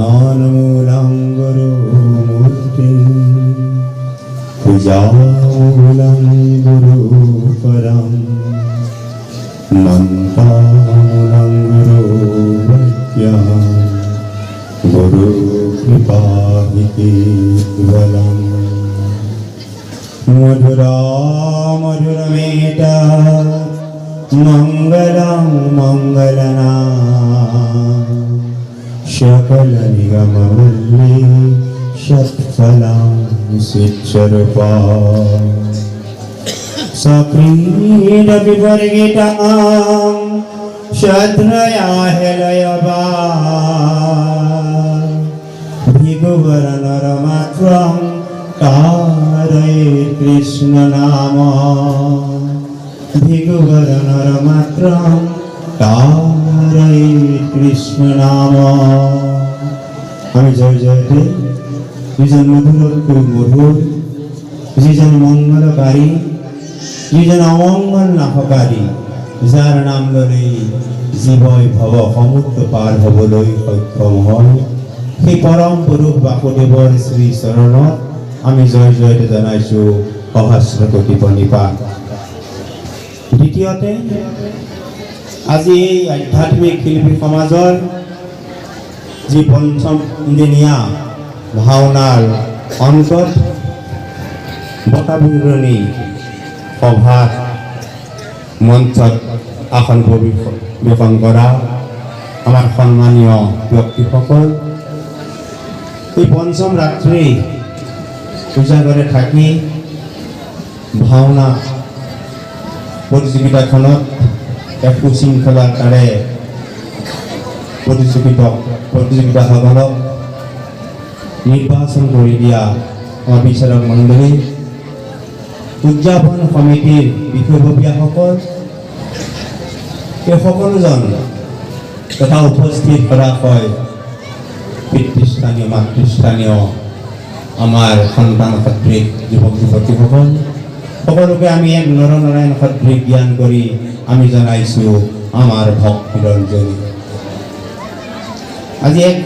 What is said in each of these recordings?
ध्यानमूलं गुरुमूर्तिं पूजामूलं गुरुपरं मन्त्रमूलं गुरुवाक्यं गुरुकृपा हि केवलम् मधुरा मधुरमेता मंगलं मंगलना सकलनिगमवल्ली षट्फलां सिद्धरूपा सप्रीडविवर्गितां श्रद्धया हेलयवा भिगुवरनरमात्रं कारये कृष्ण नाम भिगुवरनरमात्रं कारये कृष्ण नाम আমি জয় জয়তে যিজন মধুরতকৈ মধুর যিজন মঙ্গলকারী যিজন অমঙ্গল নাশকারী যাৰ নাম ল'লে জীৱই ভৱ সমুদ্ৰ পাৰ হ'বলৈ সক্ষম হয় সেই পৰম পুৰুষ বাসুদেৱৰ শ্ৰী চৰণত আমি জয় জয়তে জনাইছোঁ সহস্ৰকোটি প্ৰণিপাত। দ্বিতীয়তে আজি এই আধ্যাত্মিক শিল্পী সমাজৰ যি পঞ্চম দিনীয়া ভাওনাৰ অন্তত বঁটা বিতৰণী সভাত মঞ্চত আসন পৰিৱেশন কৰা আমাৰ সন্মানীয় ব্যক্তিসকল এই পঞ্চম ৰাত্ৰি উজাগৰে থাকি ভাওনা প্ৰতিযোগিতাখনত এক উশৃংখলাৰে প্ৰতিযোগিতাসকলক নিৰ্বাচন কৰি দিয়া আমাৰ বিচাৰক মণ্ডলী উদযাপন সমিতিৰ বিষয়ববীয়াসকল এই সকলোজন তথা উপস্থিত কৰা হয় পিতৃস্থানীয় মাতৃস্থানীয় আমাৰ সন্তান সদৃশ যুৱক যুৱতীসকল সকলোকে আমি এক নৰনাৰায়ণ সদৃশ জ্ঞান কৰি আমি জনাইছোঁ আমাৰ ভক্তিৰঞ্জনী। আজি এক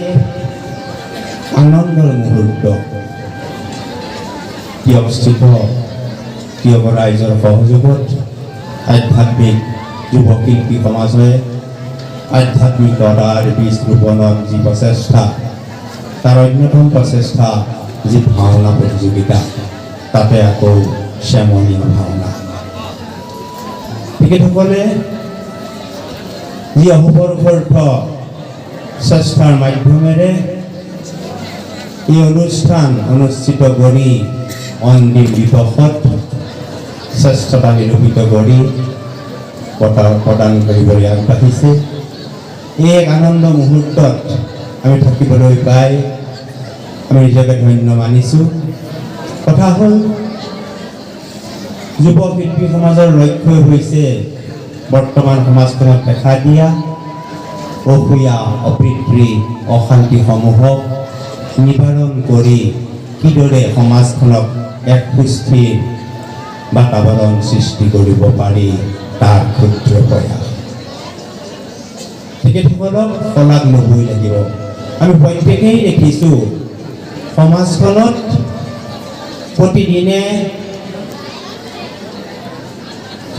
আনন্দৰ মুহূৰ্ত কি অৱস্থিত কিয় ৰাইজৰ সহযোগত আধ্যাত্মিক যুৱ শিল্পী সমাজে আধ্যাত্মিকতাৰ বীজ ৰোপণত যি প্ৰচেষ্টা তাৰ অন্যতম প্ৰচেষ্টা যি ভাওনা প্ৰতিযোগিতা তাতে আকৌ শ্যামলীয়া ভাওনা তেখেতসকলে যি অপৰপৰ্থ চেষ্টাৰ মাধ্যমেৰে এই অনুষ্ঠান অনুষ্ঠিত কৰি অন্তিম দিৱসত শ্ৰেষ্ঠতা নিৰূপিত কৰি বঁটা প্ৰদান কৰিবলৈ আগবাঢ়িছে। এই এক আনন্দ মুহূৰ্তত আমি থাকিবলৈ পাই আমি নিজকে ধন্য মানিছোঁ। কথা হ'ল যুৱ শিল্পী সমাজৰ লক্ষ্য হৈছে বৰ্তমান সমাজখনত দেখা দিয়া অসূয়া অপ্ৰীতি অশান্তিসমূহক নিবাৰণ কৰি কিদৰে সমাজখনক এক সুস্থিৰ বাতাবৰণ সৃষ্টি কৰিব পাৰি তাৰ ক্ষুদ্ৰ প্ৰয়াস। তেখেতসকলক শলাগ ল'বই লাগিব। আমি প্ৰত্যেকেই দেখিছোঁ সমাজখনত প্ৰতিদিনে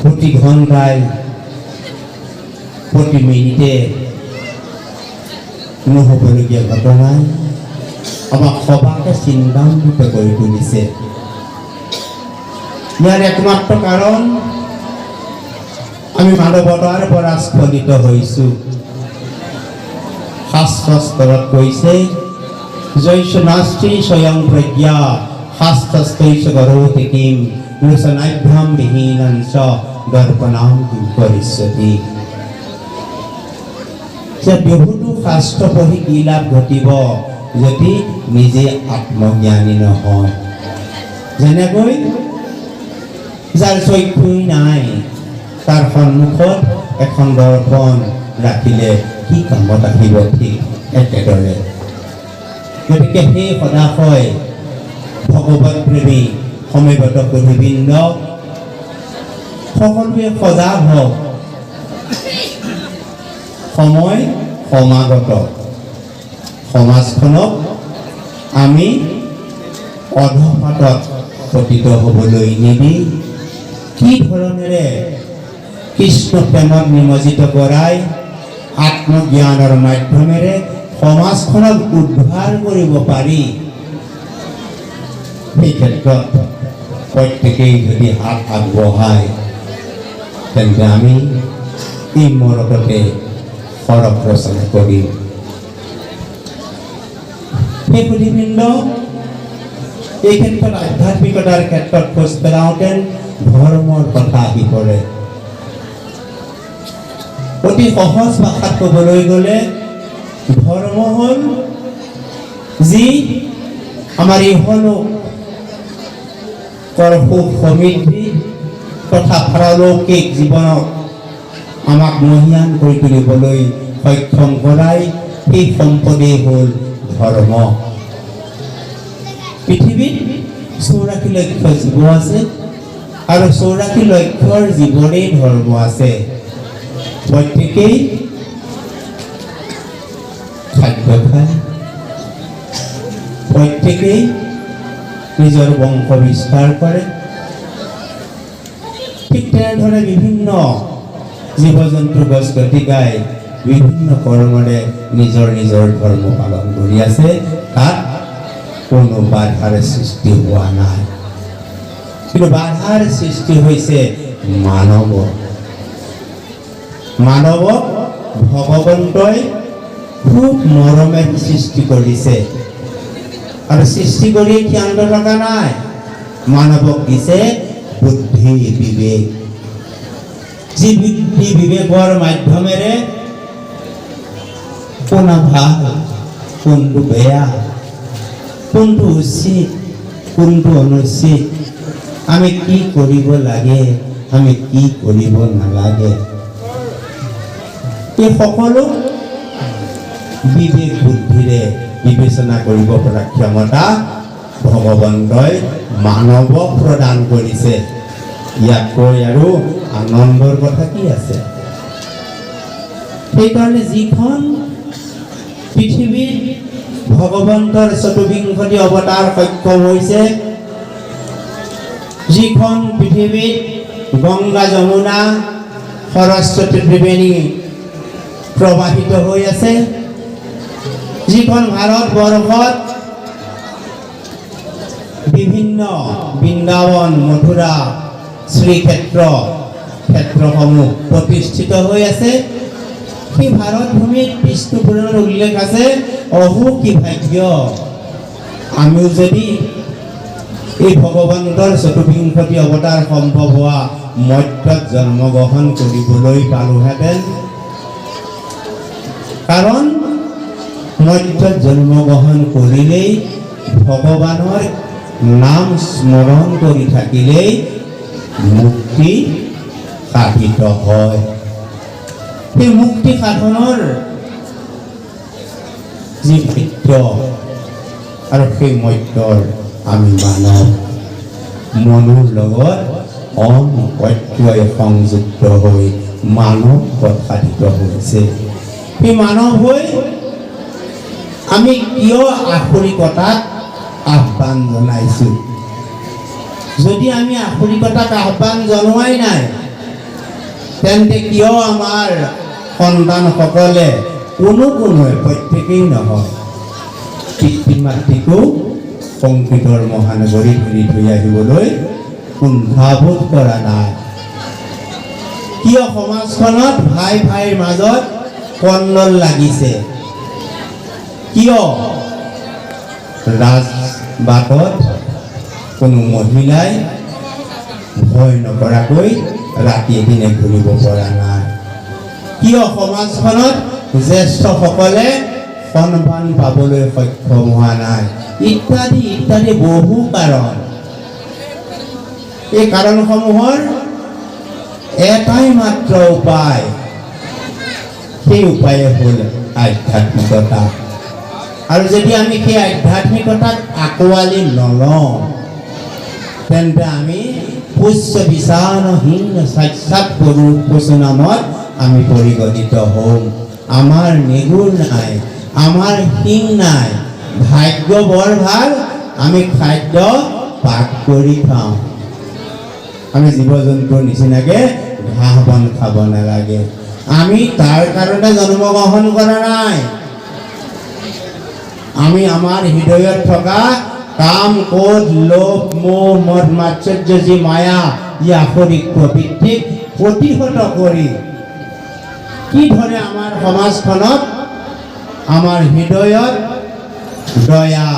প্ৰতি ঘণ্টাই প্ৰতি মিনিটে নহ'বলগীয়া ঘটনাই আমাক সবাকে চিন্তান্বিত কৰি তুলিছে। ইয়াৰ একমাত্ৰ কাৰণ আমি মানৱতাৰ পৰা স্খলিত হৈছোঁ। শাস্ত্ৰস্তৰত কৈছে জৈষ নাস্তি স্বয়ং প্ৰজ্ঞা শাস্ত্ৰস্তৈষ গৰোতি কিম লোচনাভ্যাম বিহীনঞ্চ দৰ্পণাম কিম কৰিষ্যতি। যে বহুতো শাস্ত্ৰ পঢ়ি কি লাভ ঘটিব যদি নিজে আত্মজ্ঞানী নহয়। যেনেকৈ যাৰ চক্ষুই নাই তাৰ সন্মুখত এখন দৰ্পণ ৰাখিলে কি কামত আহিব ঠিক একেদৰে। গতিকে সেই সদাশয় ভগৱত প্ৰেমী সমবেত সুধীবৃন্দ সকলোৱে সজাগ হওক। সময় সমাগত সমাজখনক আমি অধপাতত পতিত হ'বলৈ নিদি কি ধৰণেৰে কৃষ্ণ প্ৰেমত নিমজ্জিত কৰাই আত্মজ্ঞানৰ মাধ্যমেৰে সমাজখনক উদ্ধাৰ কৰিব পাৰি সেই ক্ষেত্ৰত প্ৰত্যেকেই যদি হাত আগবঢ়ায় তেন্তে আমি এই মৰকতে সৰগ ৰচনা কৰিম। সেই সুধীবৃন্দ এই ক্ষেত্ৰত আধ্যাত্মিকতাৰ ক্ষেত্ৰত খোজ পেলাওঁতে ধৰ্মৰ কথা আহি পৰে। অতি সহজ ভাষাত ক'বলৈ গ'লে ধৰ্ম হ'ল যি আমাৰ ইহলোকৰ সুখ সমৃদ্ধি তথা পাৰলৌকিক জীৱনক আমাক মহিয়ান কৰি তুলিবলৈ সক্ষম কৰাই সেই সম্পদেই হ'ল ধৰ্ম। পৃথিৱীত 84 লক্ষ জীৱ আছে আৰু 84 লক্ষৰ জীৱনেই ধৰ্ম আছে। প্ৰত্যেকেই খাদ্য খায়, প্ৰত্যেকেই নিজৰ বংশ বিস্তাৰ কৰে, ঠিক তেনেদৰে বিভিন্ন জীৱ জন্তু গছ গতিকাই বিভিন্ন কৰ্মৰে নিজৰ নিজৰ ধৰ্ম পালন কৰি আছে। তাত কোনো বাধাৰ সৃষ্টি হোৱা নাই, কিন্তু বাধাৰ সৃষ্টি হৈছে মানৱক ভগৱন্তই খুব মৰমেৰে সৃষ্টি কৰিছে আৰু সৃষ্টি কৰি ক্ষান্ত থকা নাই। মানৱক দিছে বুদ্ধি বিবেক, যি বুদ্ধি বিবেকৰ মাধ্যমেৰে কোন ভাল কোনটো বেয়া, কোনটো উচিত কোনটো অনুচিত, আমি কি কৰিব লাগে আমি কি কৰিব নালাগে, এই সকলো বিবেক বুদ্ধিৰে বিবেচনা কৰিব পৰা ক্ষমতা ভগৱন্তই মানৱক প্ৰদান কৰিছে। ইয়াতকৈ আৰু আনন্দৰ কথা কি আছে? সেইকাৰণে যিখন পৃথিৱীত ভগৱন্তৰ 24টি অৱতাৰ সক্ষম হৈছে, যিখন পৃথিৱীত গংগা যমুনা সৰস্বতী ত্ৰিবেণী প্ৰবাহিত হৈ আছে, যিখন ভাৰতবৰ্ষত বিভিন্ন বৃন্দাবন মথুৰা ক্ষেত্ৰসমূহ প্ৰতিষ্ঠিত হৈ আছে, সেই ভাৰত ভূমিত বিষ্ণু পুৰাণৰ উল্লেখ আছে। অহো কি ভাগ্য আমিও যদি এই ভগৱন্তৰ 24টি অৱতাৰ সম্ভৱ হোৱা মৰ্ত্যত জন্মগ্ৰহণ কৰিবলৈ পালোহেঁতেন। কাৰণ মৰ্ত্যত জন্মগ্ৰহণ কৰিলেই ভগৱানৰ নাম স্মৰণ কৰি থাকিলেই মুক্তি সাধিত হয়। সেই মুক্তি সাধনৰ যি মৃত্য আৰু সেই মৰ্ত্যৰ আমি মানৱ মনুৰ লগত অনপ্ৰত্যয় সংযুক্ত হৈ মানৱ পদ সাধিত হৈছে। সেই মানৱ হৈ আমি কিয় আখৰিকতাক আহ্বান জনাইছোঁ? যদি আমি আখৰিকতাক আহ্বান জনোৱাই নাই, তেন্তে কিয় আমাৰ সন্তানসকলে কোনোৱে প্ৰত্যেকেই নহয় পিতৃ মাতৃকো সংগীতৰ মহানগৰীত ঘূৰি থৈ আহিবলৈ কুণ্ঠাবোধ কৰা নাই? কিয় সমাজখনত ভাই ভাইৰ মাজত কন্দল লাগিছে? কিয় ৰাজবাটত কোনো মহিলাই ভয় নকৰাকৈ ৰাতি দিনে ঘূৰিব পৰা নাই? কিয় সমাজখনত জ্যেষ্ঠসকলে সন্মান পাবলৈ সক্ষম হোৱা নাই? ইত্যাদি ইত্যাদি বহু কাৰণ। এই কাৰণসমূহৰ এটাই মাত্ৰ উপায়, সেই উপায় হ'ল আধ্যাত্মিকতা। আৰু যদি আমি সেই আধ্যাত্মিকতাক আঁকোৱালি নলওঁ, তেন্তে আমি পুষ্য বিচাৰহীন সাক্ষাৎ পশু নামত আমি পৰিগণিত হ'ম। আমাৰ নিগুণ নাই, আমাৰ শিং নাই, ভাগ্য বৰ ভাল, আমি খাদ্য পাক কৰি খাওঁ। আমি জীৱ জন্তুৰ নিচিনাকে ঘাঁহ বন খাব নালাগে। আমি তাৰ কাৰণে জন্মগ্ৰহণ কৰা নাই। আমি আমাৰ হৃদয়ত থকা কাম, ক্ৰোধ, লোভ, মোহ, মদ, মাৎসৰ্য যি মায়া, ই আসৰিক প্ৰবৃত্তিক প্ৰতিহত কৰি কিদৰে আমাৰ সমাজখনত আমাৰ হৃদয়ত দয়া,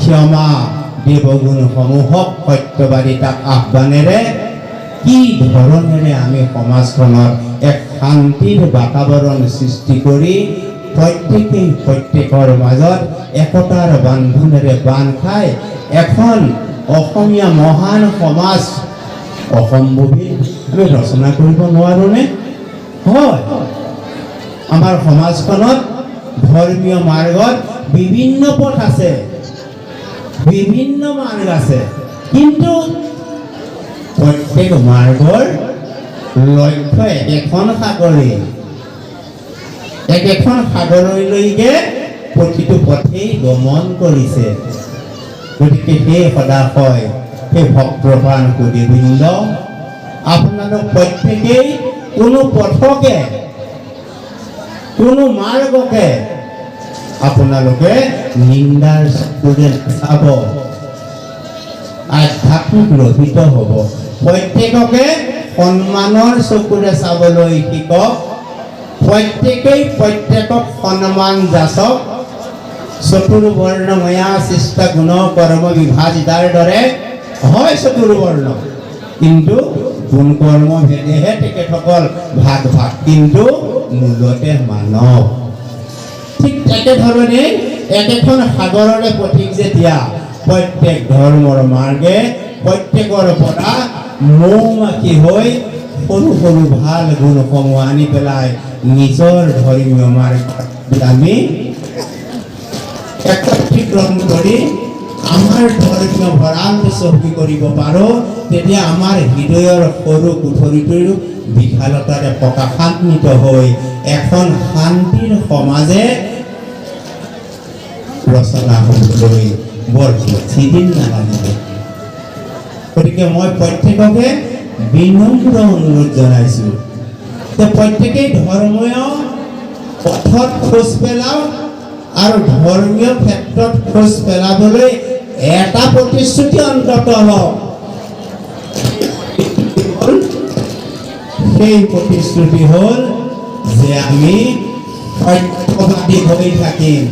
ক্ষমা, দেৱগুণসমূহক সত্যবাদিতাক আহ্বানেৰে কি ধৰণেৰে আমি সমাজখনত এক শান্তিৰ বাতাবৰণ সৃষ্টি কৰি প্ৰত্যেকেই প্ৰত্যেকৰ মাজত একতাৰ বান্ধোনেৰে বান্ধ খাই এখন অসমীয়া মহান সমাজ অসম্ভৱী আমি ৰচনা কৰিব নোৱাৰোনে? হয়, আমাৰ সমাজখনত ধৰ্মীয় মাৰ্গত বিভিন্ন পথ আছে, বিভিন্ন মাৰ্গ আছে, কিন্তু প্ৰত্যেক মাৰ্গৰ লক্ষ্য একেখন সাগৰে, একেখন সাগৰলৈকে প্ৰতিটো পথেই গমন কৰিছে। গতিকে সেই সদাশয় সেই ভক্তপ্ৰাণ সুধীবৃন্দ, আপোনালোক প্ৰত্যেকেই কোনো পথকে, কোনো মাৰ্গকে আপোনালোকে নিন্দাৰ চকুৰে চাব, আধ্যাত্মিক ৰহিত হ'ব। প্ৰত্যেককে সন্মানৰ চকুৰে চাবলৈ শিকক, প্ৰত্যেকেই প্ৰত্যেকক সন্মান যাচক। চতুৰ্বৰ্ণময়া সৃষ্ট গুণ কৰ্ম বিভাজিতাৰ দৰে হয় চতুৰ্বৰ্ণ, কিন্তু গুণ কৰ্ম ভেদেহে তেখেতসকল ভাগ ভাগ, কিন্তু মূলতে মানৱ। ঠিক একেধৰণে একেখন সাগৰৰে পথিক যেতিয়া প্ৰত্যেক ধৰ্মৰ মাৰ্গে প্ৰত্যেকৰ পৰা মৌ মাখি হৈ সৰু সৰু ভাল গুণসমূহ আনি পেলাই নিজৰ ধৰ্মীয় মাৰ্গত আমি একত্ৰীকৰণ কৰি আমাৰ ধৰ্মীয় ভঁৰাল চহকী কৰিব পাৰোঁ, তেতিয়া আমাৰ হৃদয়ৰ সৰু কোঠৰীটোৰ বিশালতাৰে প্ৰকাশান্বিত হৈ এখন শান্তিৰ সমাজে ৰচনা হ'বলৈ বৰ বেছিদিন নালাগিব। গতিকে মই প্ৰত্যেককে বিনম্ৰ অনুৰোধ জনাইছোঁ যে প্ৰত্যেকেই ধৰ্মীয় পথত খোজ পেলাওক আৰু ধৰ্মীয় ক্ষেত্ৰত খোজ পেলাবলৈ এটা প্ৰতিশ্ৰুতি অন্তত লওক। সেই প্ৰতিশ্ৰুতি হ'ল যে আমি সত্যবাদী হৈ থাকিম।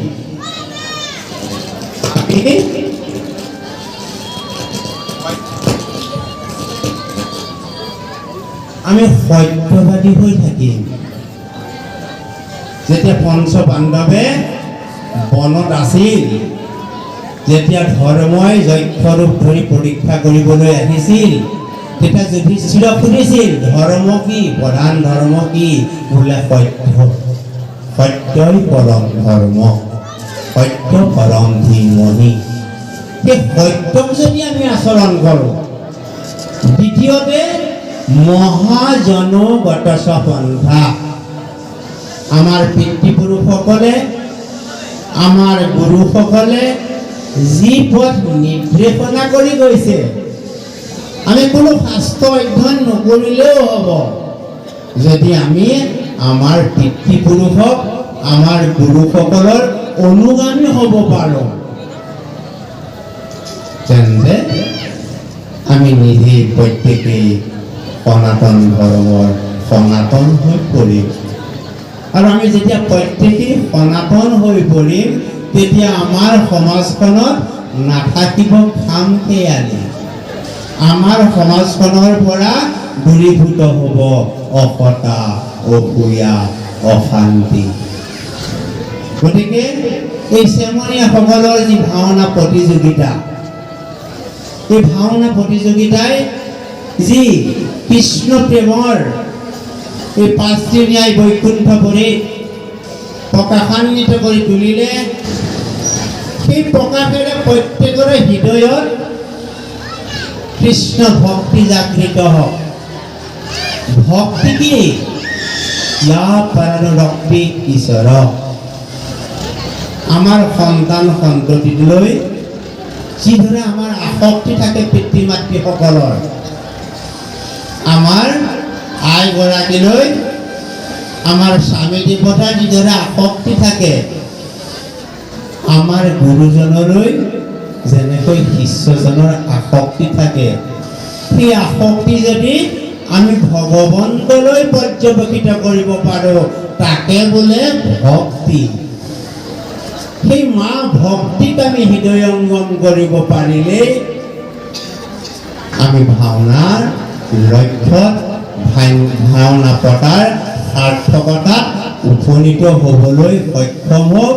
আমি সত্যবাদী হৈ থাকিম। যেতিয়া পঞ্চ পাণ্ডৱে বনত আছিল, যেতিয়া ধৰ্মই যক্ষৰূপ ধৰি পৰীক্ষা কৰিবলৈ আহিছিল, তেতিয়া যুধিষ্ঠিৰক সুধিছিল ধৰ্ম কি, প্ৰধান ধৰ্ম কি? বোলে সত্য, সত্যই পৰম ধৰ্ম, সত্য পৰম ধীমহি। সেই সত্যক যদি আমি আচৰণ কৰোঁ, দ্বিতীয়তে মহাজনগত পন্থা, আমাৰ পিতৃপুৰুষসকলে, আমাৰ গুৰুসকলে যি পথ নিৰ্দেশনা কৰি গৈছে, আমি কোনো শাস্ত্ৰ অধ্যয়ন নকৰিলেও হ'ব। যদি আমি আমাৰ পিতৃপুৰুষক, আমাৰ গুৰুসকলৰ অনুগামী হ'ব পাৰোঁ, তেন্তে আমি নিজেই প্ৰত্যেকেই সনাতন ধৰ্মৰ সনাতন হৈ পৰিম। আৰু আমি যেতিয়া প্ৰত্যেকেই সনাতন হৈ পৰিম, তেতিয়া আমাৰ সমাজখনত নাথাকিব খামখেয়ালি। আমাৰ সমাজখনৰ পৰা দূৰীভূত হ'ব অসতা, অসূয়া, অশান্তি। গতিকে এই চেমনীয়াসকলৰ যি ভাওনা প্ৰতিযোগিতা, এই ভাওনা প্ৰতিযোগিতাই যি কৃষ্ণ প্ৰেমৰ এই পাঁচটি ন্যায় বৈকুণ্ঠপুৰীত প্ৰকাশান্বিত কৰি তুলিলে, সেই প্ৰকাশেৰে প্ৰত্যেকৰে হৃদয়ত কৃষ্ণ ভক্তি জাগৃত হওক। ভক্তি কি? ইয়া পৰানুৰক্তি ঈশ্বৰ। আমাৰ সন্তান সন্ততিলৈ যিদৰে আমাৰ আসক্তি থাকে পিতৃ মাতৃসকলৰ, আমাৰ আইগৰাকীলৈ আমাৰ স্বামী দেৱতাৰ যিদৰে আসক্তি থাকে, আমাৰ গুৰুজনলৈ যেনেকৈ শিষ্যজনৰ আসক্তি থাকে, সেই আসক্তি যদি আমি ভগৱন্তলৈ পৰ্যবেক্ষিত কৰিব পাৰোঁ, তাকে বোলে ভক্তি। সেই মা ভক্তিক আমি হৃদয়ঙ্গম কৰিব পাৰিলে আমি ভাওনাৰ লক্ষ্যত ভাওনা পতাৰ সাৰ্থকতাত উপনীত হ'বলৈ সক্ষম হওঁ,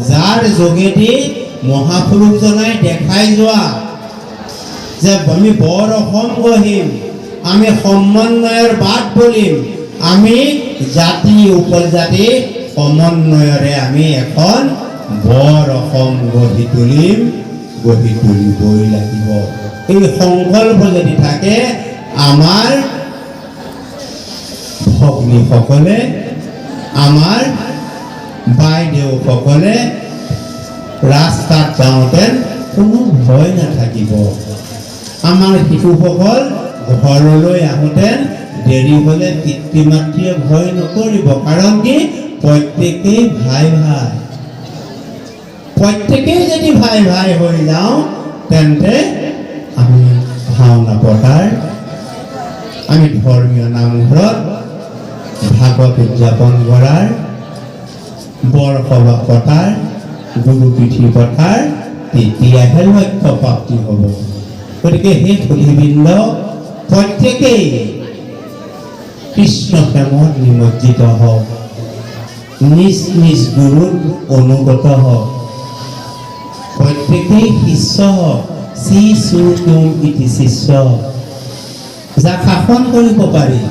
যাৰ যোগেদি মহাপুৰুষজনাই দেখাই যোৱা যে আমি বৰ অসম গঢ়িম, আমি সমন্বয়ৰ বাট বলিম, আমি জাতি উপজাতি সমন্বয়ৰে আমি এখন বৰ অসম গঢ়ি তুলিম, গঢ়ি তুলিবই লাগিব। এই সংকল্প যদি থাকে, আমাৰ ভগ্নীসকলে, আমাৰ বাইদেউসকলে ৰাস্তাত যাওঁতে কোনো ভয় নাথাকিব। আমাৰ শিশুসকল ঘৰলৈ আহোঁতে দেৰি হ'লে পিতৃ মাতৃয়ে ভয় নকৰিব, কাৰণ কি প্ৰত্যেকেই ভাই ভাই। প্ৰত্যেকেই যদি ভাই ভাই হৈ যাওঁ, তেন্তে আমি ভাওনা পতাৰ, আমি ধৰ্মীয় নামঘৰত ভাগৱত উদযাপন কৰাৰ, বৰসভা পতাৰ, গুৰুপিঠি পতাৰ তেতিয়াহে লক্ষ্য প্ৰাপ্তি হ'ব। গতিকে সেই সুধীবৃন্দ প্ৰত্যেকেই কৃষ্ণ প্ৰেমত নিমজ্জিত হওক, নিজ নিজ গুৰুত অনুগত হওক, প্ৰত্যেকেই শিষ্য হওক। শিশু তুম ইতি শিষ্য, যাক শাসন কৰিব পাৰি,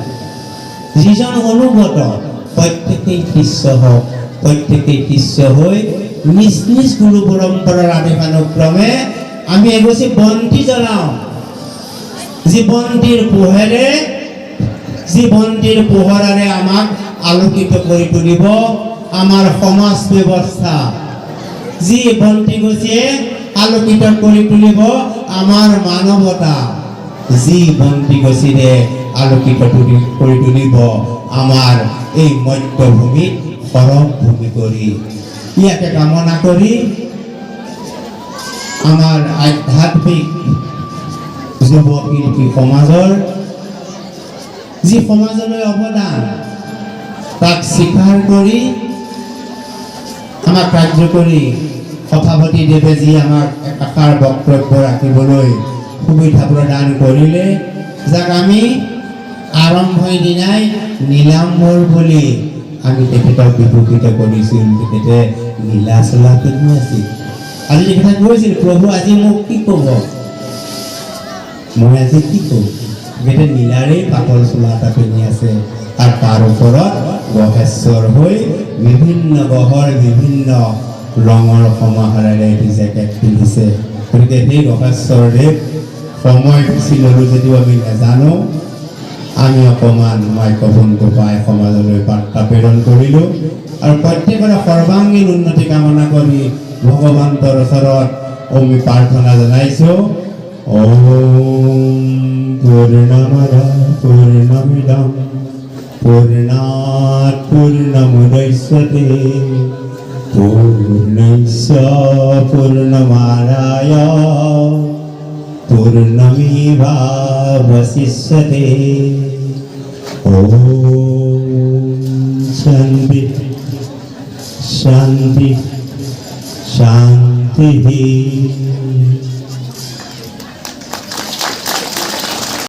যিজন অনুগত, প্ৰত্যেকেই শিষ্য হওক। প্ৰত্যেকেই শিষ্য হৈ নিজ নিজ গুৰু পৰম্পৰাৰ আদেশানুক্ৰমে আমি এগছি বন্তি জ্বলাওঁ, যি বন্তিৰ পোহৰেৰে আমাক আলোকিত কৰি তুলিব আমাৰ সমাজ ব্যৱস্থা, যি বন্তি গছিয়ে আলোকিত কৰি তুলিব আমাৰ মানৱতা, যি বন্তি গছিৰে আলোকিত কৰি তুলিব আমাৰ এই মধ্যভূমিত সৰগ ভূমি কৰি। ইয়াকে কামনা কৰি আমাৰ আধ্যাত্মিক যুৱ শিল্পী সমাজৰ যি সমাজলৈ অৱদান, তাক স্বীকাৰ কৰি আমাক কাৰ্যকৰী সভাপতি দেৱে যি আমাক একাষাৰ বক্তব্য ৰাখিবলৈ সুবিধা প্ৰদান কৰিলে, যাক আমি আৰম্ভণিৰ দিনাই নীলাম্বৰ বুলি আমি তেখেতক বিভূষিত কৰিছিল। তেখেতে নীলা চোলা পিন্ধি আছিল। আজি তেখেতে কৈছিল, প্ৰভু আজি মোক কি ক'ব, মই আজি কি ক'ম? তেখেতে নীলাৰেই পাতল চোলা এটা পিন্ধি আছে, আৰু তাৰ ওপৰত গহেশ্বৰ হৈ বিভিন্ন গহৰ বিভিন্ন ৰঙৰ সমাহাৰেৰে এটি জেকেট পিন্ধিছে। গতিকে সেই গহেশ্বৰদেৱ সময় গুচি ল'লোঁ যদিও আমি নাজানো, আমি অকণমান মাইক্ৰফোনটো পাই সমাজলৈ বাৰ্তা প্ৰেৰণ কৰিলোঁ, আৰু প্ৰত্যেকৰে সৰ্বাংগীন উন্নতি কামনা কৰি ভগৱন্তৰ ওচৰত আমি প্ৰাৰ্থনা জনাইছোঁ। ওম পূৰ্ণমদঃ পূৰ্ণমিদং পূৰ্ণাৎ পূৰ্ণমুদচ্যতে পূৰ্ণস্য পূৰ্ণমাদায় পূৰ্ণমেবাবশিষ্যতে। ওম শান্তি শান্তি শান্তি।